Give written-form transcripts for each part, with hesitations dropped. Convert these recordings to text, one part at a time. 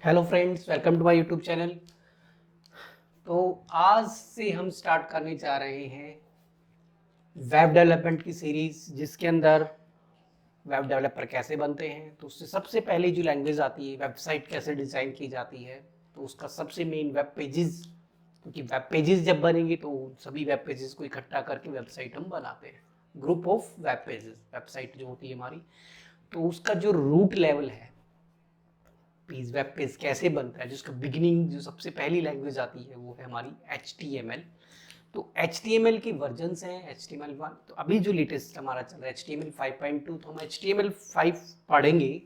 Hello friends, welcome to my YouTube channel. तो आज से हम स्टार्ट करने जा रहे हैं वेब डेवलपमेंट की सीरीज, जिसके अंदर वेब डेवलपर कैसे बनते हैं। तो उससे सबसे पहले जो लैंग्वेज आती है, वेबसाइट कैसे डिज़ाइन की जाती है, तो उसका सबसे मेन वेब पेजेस, क्योंकि वेब पेजेस जब बनेंगे तो सभी वेब पेजेस को इकट्ठा करके वेबसाइट हम बनाते हैं। Group of web pages, website जो होती है हमारी, तो उसका जो रूट लेवल है, पेज वेब पेज कैसे बनता है, जिसका बिगिनिंग जो सबसे पहली लैंग्वेज आती है वो है हमारी HTML। तो HTML के वर्जन्स हैं HTML1। तो अभी जो लेटेस्ट हमारा चल रहा है HTML 5.2, तो हम HTML 5 पढ़ेंगे।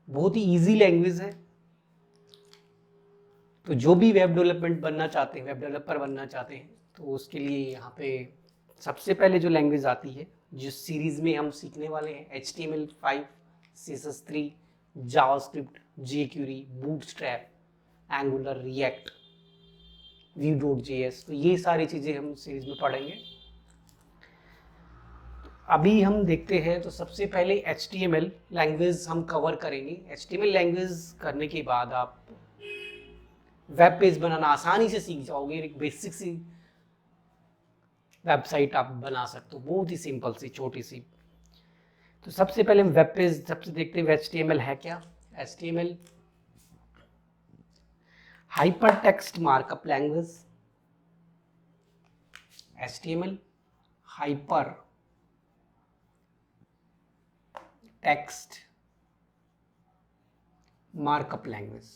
बहुत ही इजी लैंग्वेज है। तो जो भी वेब डेवलपमेंट बनना चाहते हैं, वेब डेवलपर बनना चाहते हैं, तो उसके लिए यहाँ पे सबसे पहले जो लैंग्वेज आती है, जिस सीरीज में हम सीखने वाले हैं, HTML5, CSS3, JavaScript, jQuery, bootstrap, angular, react, Vue.js। तो ये सारी चीज़ें हम सीरीज में पढ़ेंगे। अभी हम देखते हैं, तो सबसे पहले HTML लैंग्वेज हम कवर करेंगे। HTML लैंग्वेज करने के बाद आप वेब पेज बनाना आसानी से सीख जाओगे। एक बेसिक सी वेबसाइट आप बना सकते हो, बहुत ही सिंपल सी, छोटी सी। तो सबसे पहले हम वेब पेज सबसे देखते हैं HTML है क्या। HTML hyper text markup language, HTML hyper text markup language.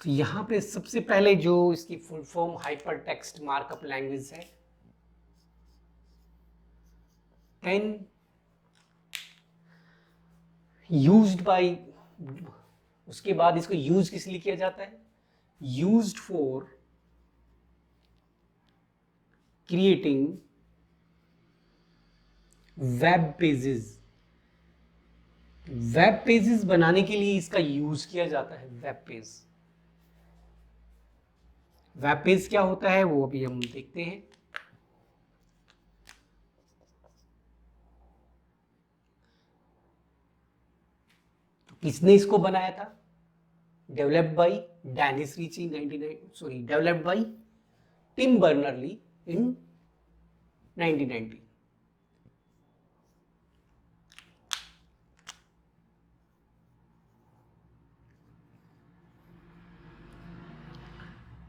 तो यहाँ पे सबसे पहले जो इसकी full form hyper text markup language है, कैन यूज्ड बाय, उसके बाद इसको यूज किस लिए किया जाता है, used for creating web pages. Web pages बनाने के लिए इसका यूज किया जाता है। वेब पेज, वेब पेज क्या होता है वो अभी हम देखते हैं। तो किसने इसको बनाया था, developed by Dennis Ritchie 99, developed by Tim Berners Lee in 1990।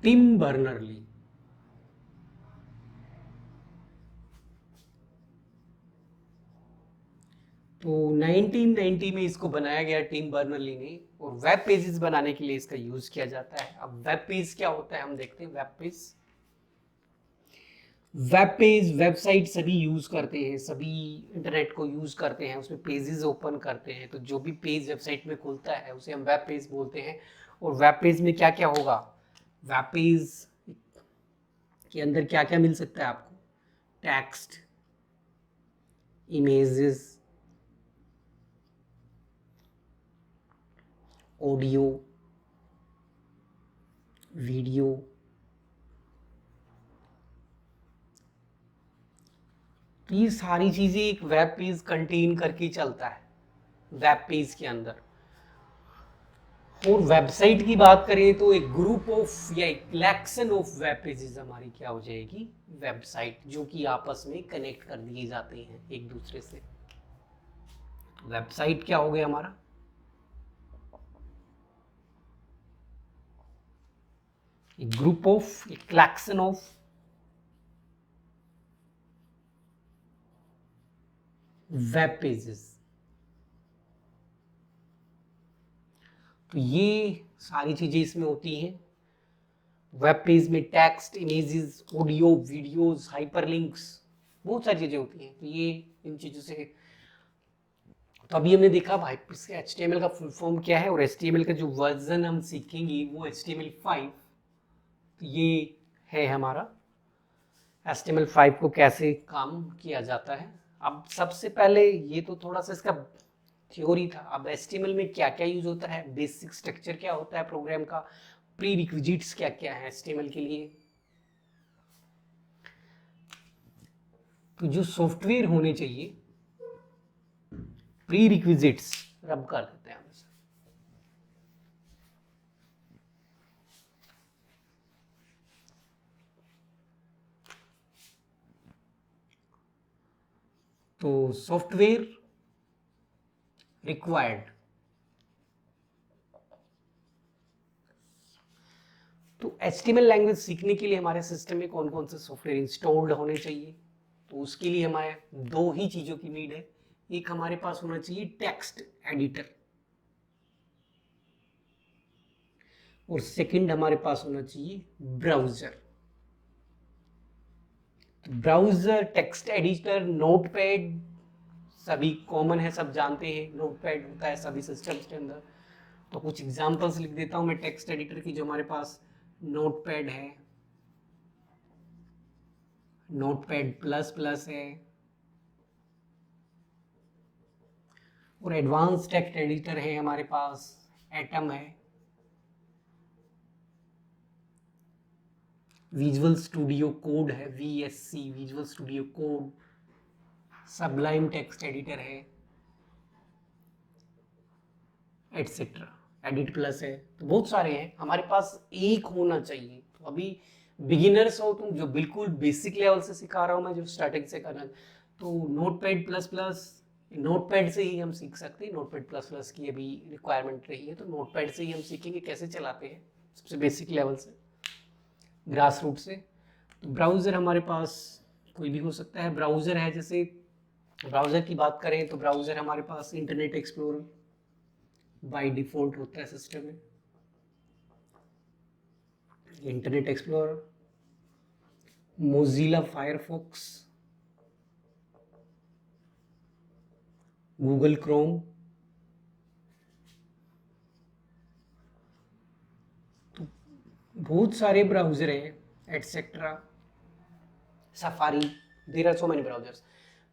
Tim Berners Lee. तो 1990 में इसको बनाया गया टिम बर्नर-ली ने, और वेब पेजेस बनाने के लिए इसका यूज किया जाता है। अब वेब पेज क्या होता है हम देखते हैं। Web page, web page website सभी यूज करते हैं, सभी इंटरनेट को यूज करते हैं, उसमें पेजेस ओपन करते हैं। तो जो भी पेज वेबसाइट में खुलता है उसे हम वेब पेज बोलते हैं। और वेब पेज में क्या क्या होगा, वेब पेज के अंदर क्या क्या मिल सकता है आपको, टेक्स्ट, इमेजेस, ऑडियो, वीडियो, तो ये सारी चीजें एक वेब पेज कंटेन करके चलता है वेब पेज के अंदर। और वेबसाइट की बात करें तो एक ग्रुप ऑफ या एक कलेक्शन ऑफ वेब पेजेस हमारी क्या हो जाएगी, वेबसाइट, जो कि आपस में कनेक्ट कर दिए जाते हैं एक दूसरे से। वेबसाइट क्या हो गया हमारा, एक ग्रुप ऑफ, एक कलेक्शन ऑफ वेब पेजेस। तो ये सारी चीजें इसमें होती हैं। वेब पेज में text, images, audio, videos, hyperlinks, बहुत सारी चीजें होती हैं। तो ये इन चीजों से, तो अभी हमने देखा भाई इसके HTML का फुल फॉर्म क्या है, और HTML का जो वर्जन हम सीखेंगे वो HTML5। तो ये है हमारा HTML5 को कैसे काम किया जाता है। अब सबसे पहले ये तो थोड़ा सा इसका थ्योरी था। अब HTML में क्या क्या यूज होता है, बेसिक स्ट्रक्चर क्या होता है प्रोग्राम का, प्री रिक्विजिट्स क्या क्या है HTML के लिए। तो जो सॉफ्टवेयर होने चाहिए, प्री रिक्विजिट्स रब कर देते हैं हम इसे। तो सॉफ्टवेयर रिक्वायर्ड, तो HTML लैंग्वेज सीखने के लिए हमारे सिस्टम में कौन कौन से सॉफ्टवेयर इंस्टॉल्ड होने चाहिए? तो उसके लिए हमारे दो ही चीज़ों की नीड है। एक हमारे पास होना चाहिए टेक्स्ट एडिटर, और सेकंड हमारे पास होना चाहिए ब्राउजर। तो ब्राउजर, टेक्स्ट एडिटर, नोटपैड सभी कॉमन है, सब जानते हैं नोटपैड होता है सभी सिस्टम्स के अंदर। तो कुछ एग्जांपल्स लिख देता हूं मैं टेक्स्ट एडिटर की। जो हमारे पास नोटपैड है, नोटपैड प्लस प्लस है, और एडवांस टेक्स्ट एडिटर है हमारे पास, एटम है, विजुअल स्टूडियो कोड है, VSC visual studio code, Sublime text editor है, एटसेट्रा, एडिट प्लस है। तो बहुत सारे हैं हमारे पास, एक होना चाहिए। तो अभी बिगिनर्स हो तुम, जो बिल्कुल बेसिक लेवल से सिखा रहा हूँ मैं, जो स्टार्टिंग से करना, तो नोटपैड प्लस प्लस, नोटपैड से ही हम सीख सकते हैं। नोटपैड प्लस प्लस की अभी रिक्वायरमेंट रही है, तो नोटपैड से ही हम सीखेंगे कैसे चलाते हैं, सबसे बेसिक लेवल से, ग्रास रूट से। तो ब्राउज़र हमारे पास कोई भी हो सकता है। ब्राउज़र है, जैसे ब्राउज़र की बात करें तो ब्राउज़र हमारे पास इंटरनेट एक्सप्लोरर बाय डिफ़ॉल्ट होता है सिस्टम में, internet explorer, Mozilla Firefox, Google Chrome, तो बहुत सारे ब्राउज़र हैं, et cetera, Safari, there are so many browsers.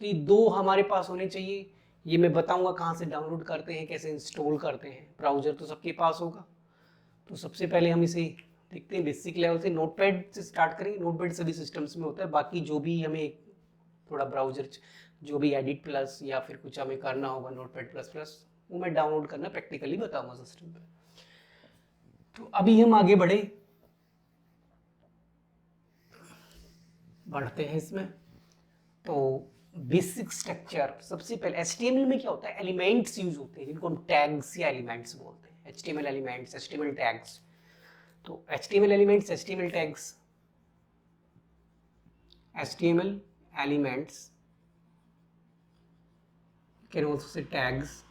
तो ये दो हमारे पास होने चाहिए। ये मैं बताऊंगा कहाँ से डाउनलोड करते हैं, कैसे इंस्टॉल करते हैं। ब्राउज़र तो सबके पास होगा। तो सबसे पहले हम इसे देखते हैं बेसिक लेवल से, नोटपैड से स्टार्ट करेंगे। नोटपैड सभी सिस्टम्स में होता है, बाकी जो भी हमें थोड़ा ब्राउज़र जो भी एडिट प्लस या फिर कुछ हमें करना होगा नोटपैड प्लस प्लस, वो मैं डाउनलोड करना प्रैक्टिकली बताऊंगा सिस्टम पे। तो अभी हम आगे बढ़ते हैं इसमें। तो बेसिक स्ट्रक्चर, सबसे पहले HTML में क्या होता है, एलिमेंट्स यूज होते हैं जिनको हम टैग्स या एलिमेंट्स बोलते हैं। HTML elements, HTML tags. तो HTML elements, HTML tags, HTML elements can also say tags.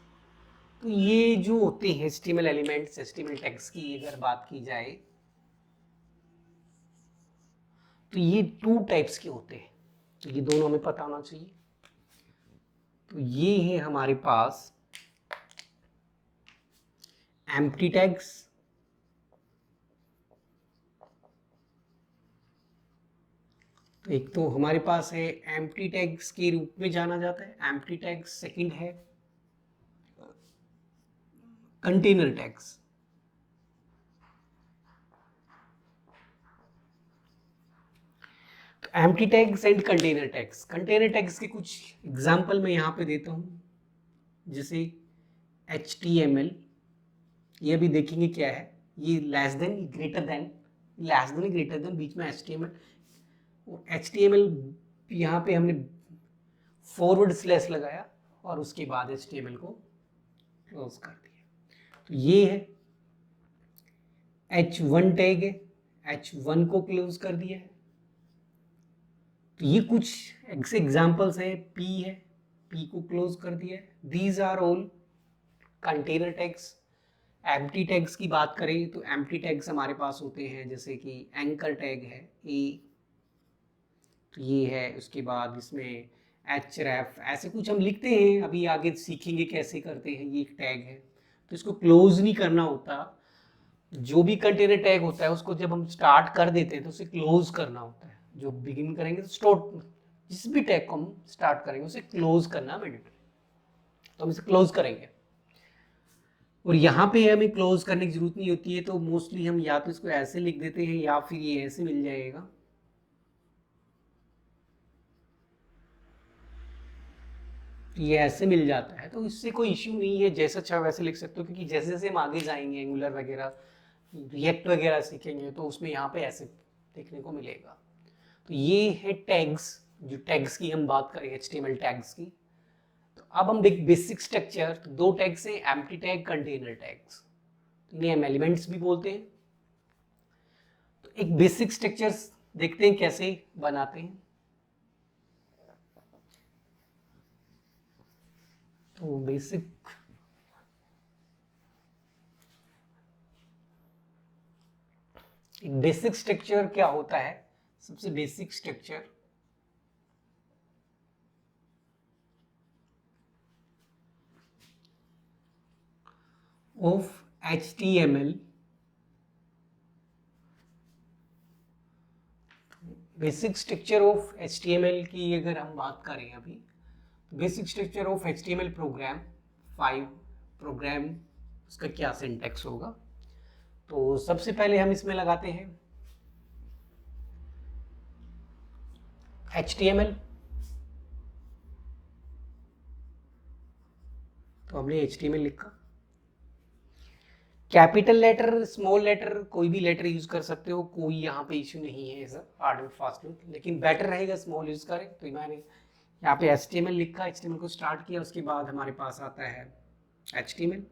तो ये जो होते हैं HTML एलिमेंट्स, HTML टैग्स की अगर बात की जाए तो ये टू टाइप्स के होते हैं। तो ये दोनों हमें पता होना चाहिए। तो ये है हमारे पास एम्प्टी टैग्स, तो एक तो हमारे पास है एम्प्टी टैग्स के रूप में जाना जाता है एम्प्टी टैग्स। सेकंड है कंटेनर टैग्स। तो empty tags and container tags. Container tags के कुछ एग्जांपल मैं यहाँ पे देता हूँ, जैसे HTML, ये अभी देखेंगे क्या है, ये less than greater than, less than greater than, बीच में HTML, और HTML यहाँ पे हमने फॉरवर्ड स्लैश लगाया और उसके बाद HTML को क्लोज कर दिया। तो ये है H1 टैग है, H1 को क्लोज कर दिया है। तो ये कुछ एग्जांपल्स हैं। P है, P को क्लोज कर दिया है। These are all container tags. Empty tags की बात करें तो एम्प्टी टैग्स हमारे पास होते हैं, जैसे कि एंकर टैग है A, तो ये है। उसके बाद इसमें href, ऐसे कुछ हम लिखते हैं, अभी आगे सीखेंगे कैसे करते हैं। ये एक टैग है, तो इसको क्लोज नहीं करना होता। जो भी कंटेनर टैग होता है उसको जब हम स्टार्ट कर देते हैं तो उसे क्लोज करना होता है। जो बिगिन करेंगे तो स्टार्ट, जिस भी टैग को हम स्टार्ट करेंगे उसे क्लोज करना मैंडेटरी, तो हम इसे क्लोज करेंगे। और यहाँ पे हमें क्लोज करने की जरूरत नहीं होती है, तो मोस्टली हम या तो इसको ऐसे लिख देते हैं या फिर ये ऐसे मिल जाएगा। तो ये ऐसे मिल जाता है, तो इससे कोई इश्यू नहीं है, जैसा चाहे वैसे लिख सकते हो, क्योंकि जैसे जैसे हम आगे जाएंगे एंगुलर वगैरह रिएक्ट वगैरह सीखेंगे तो उसमें यहाँ पे ऐसे देखने को मिलेगा। तो ये है टैग्स, जो टैग्स की हम बात करें HTML टैग्स की। तो अब हम देख बेसिक स्ट्रक्चर, तो दो टैग्स हैं, एम्प्टी टैग, कंटेनर टैग्स, इन्हें हम एलिमेंट्स भी बोलते हैं। तो एक बेसिक स्ट्रक्चर देखते हैं कैसे बनाते हैं। तो बेसिक स्ट्रक्चर क्या होता है? सबसे basic structure of HTML, basic structure of HTML की अगर हम बात करें अभी, basic structure of HTML program 5 program, उसका क्या सिंटैक्स होगा? तो सबसे पहले हम इसमें लगाते हैं HTML। तो हमने HTML लिखा, कैपिटल लेटर, स्मॉल लेटर, कोई भी लेटर यूज कर सकते हो, कोई यहाँ पे इश्यू नहीं है ऐसा हार्ड एंड फास्ट में, लेकिन बेटर रहेगा स्मॉल यूज करें। तो मैंने यहाँ पे HTML लिखा, HTML को स्टार्ट किया, उसके बाद हमारे पास आता है HTML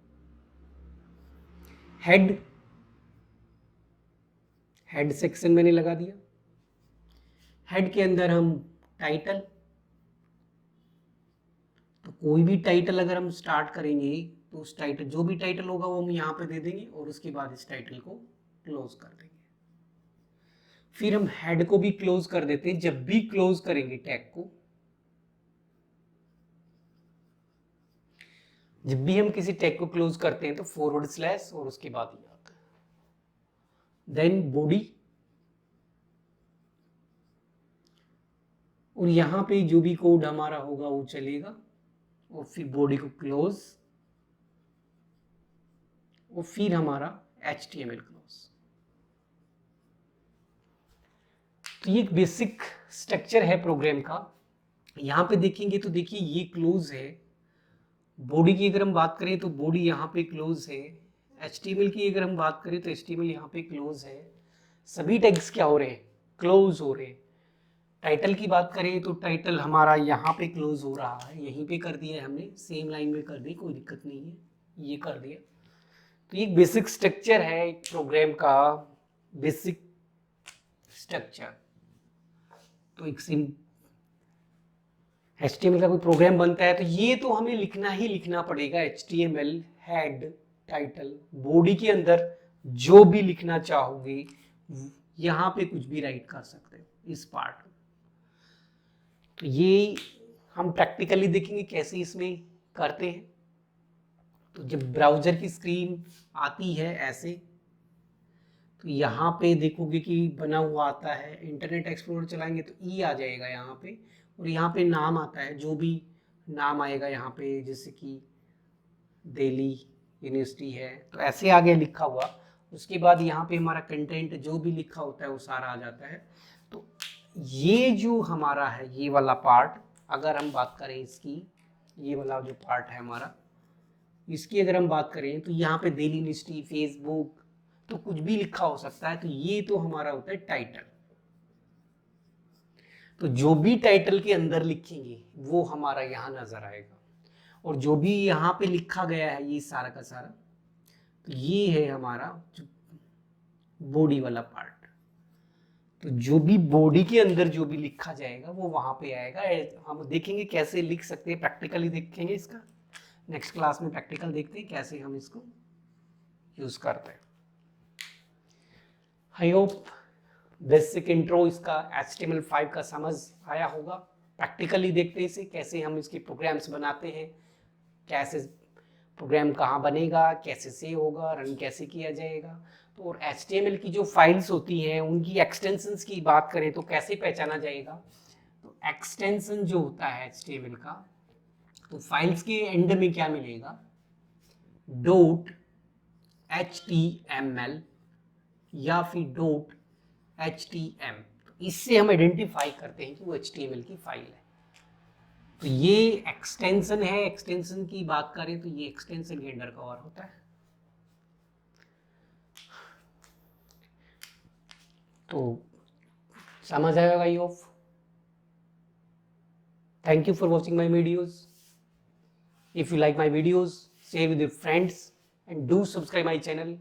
हेड सेक्शन मैंने लगा दिया। हेड के अंदर हम टाइटल, तो कोई भी टाइटल अगर हम स्टार्ट करेंगे तो उस टाइटल, जो भी टाइटल होगा वो हम यहाँ पे दे देंगे और उसके बाद इस टाइटल को क्लोज कर देंगे। फिर हम हेड को भी क्लोज कर देते हैं। जब भी क्लोज करेंगे टैग को, जब भी हम किसी टैग को क्लोज करते हैं तो फॉरवर्ड स्लैश और उसके बाद ये आता है, देन बॉडी, और यहाँ पे जो भी कोड हमारा होगा वो चलेगा, और फिर बॉडी को क्लोज, और फिर हमारा HTML क्लोज। तो ये एक बेसिक स्ट्रक्चर है प्रोग्राम का। यहाँ पे देखेंगे तो देखिए ये क्लोज है। बॉडी की अगर हम बात करें तो बॉडी यहाँ पे क्लोज है। HTML की अगर हम बात करें तो HTML यहाँ पे क्लोज है। सभी टैग्स क्या हो रहे हैं? क्लोज हो रहे हैं। टाइटल की बात करें तो टाइटल हमारा यहाँ पे क्लोज हो रहा है, यहीं पे कर दिया है हमने, सेम लाइन में कर दी, कोई दिक्कत नहीं है, ये कर दिया। तो ये बेसिक स्ट्रक्चर है एक प्रोग्राम का, बेसिक स्ट्रक्चर। तो एक HTML का कोई प्रोग्राम बनता है तो ये तो हमें लिखना ही लिखना पड़ेगा। HTML हेड, टाइटल, बॉडी के अंदर जो भी लिखना चाहोगे यहाँ पे कुछ भी राइट कर सकते हो इस पार्ट में। तो ये हम प्रैक्टिकली देखेंगे कैसे इसमें करते हैं। तो जब ब्राउजर की स्क्रीन आती है ऐसे, तो यहाँ पे देखोगे कि बना हुआ आता है, इंटरनेट एक्सप्लोरर चलाएंगे तो ई आ जाएगा यहाँ पे, और यहाँ पे नाम आता है, जो भी नाम आएगा यहाँ पे, जैसे कि दिल्ली यूनिवर्सिटी है तो ऐसे आगे लिखा हुआ। उसके बाद यहाँ पे हमारा कंटेंट जो भी लिखा होता है वो सारा आ जाता है। तो ये जो हमारा है ये वाला पार्ट, अगर हम बात करें इसकी, ये वाला जो पार्ट है हमारा, इसकी अगर हम बात करें तो यहाँ पे दिल्ली यूनिवर्सिटी, फेसबुक, तो कुछ भी लिखा हो सकता है। तो ये तो हमारा होता है टाइटल। तो जो भी टाइटल के अंदर लिखेंगे वो हमारा यहाँ नजर आएगा, और जो भी यहाँ पे लिखा गया है ये सारा का सारा, तो ये है हमारा जो बॉडी वाला पार्ट। तो जो भी बॉडी के अंदर जो भी लिखा जाएगा वो वहां पे आएगा। हम देखेंगे कैसे लिख सकते हैं, प्रैक्टिकली देखेंगे इसका। नेक्स्ट क्लास में प्रैक्टिकल देखते हैं कैसे हम इसको यूज करते हैं। आई होप बेसिक इंट्रो इसका HTML5 का समझ आया होगा। प्रैक्टिकली देखते हैं इसे कैसे हम इसके प्रोग्राम्स बनाते हैं, कैसे प्रोग्राम कहाँ बनेगा, कैसे सेव होगा, रन कैसे किया जाएगा। तो और HTML की जो फाइल्स होती हैं उनकी एक्सटेंशंस की बात करें तो कैसे पहचाना जाएगा। तो एक्सटेंशन जो होता है HTML का, तो फाइल्स के एंड में क्या मिलेगा, .html या फिर .htm। तो इससे हम आइडेंटिफाई करते हैं कि वो HTML की फाइल है। तो ये एक्सटेंशन है, एक्सटेंशन की बात करें तो ये एक्सटेंशन के अंडर कवर होता है। तो समझ आएगा I hope. Thank you for watching my videos. If you like my videos, share with your friends and do subscribe my channel.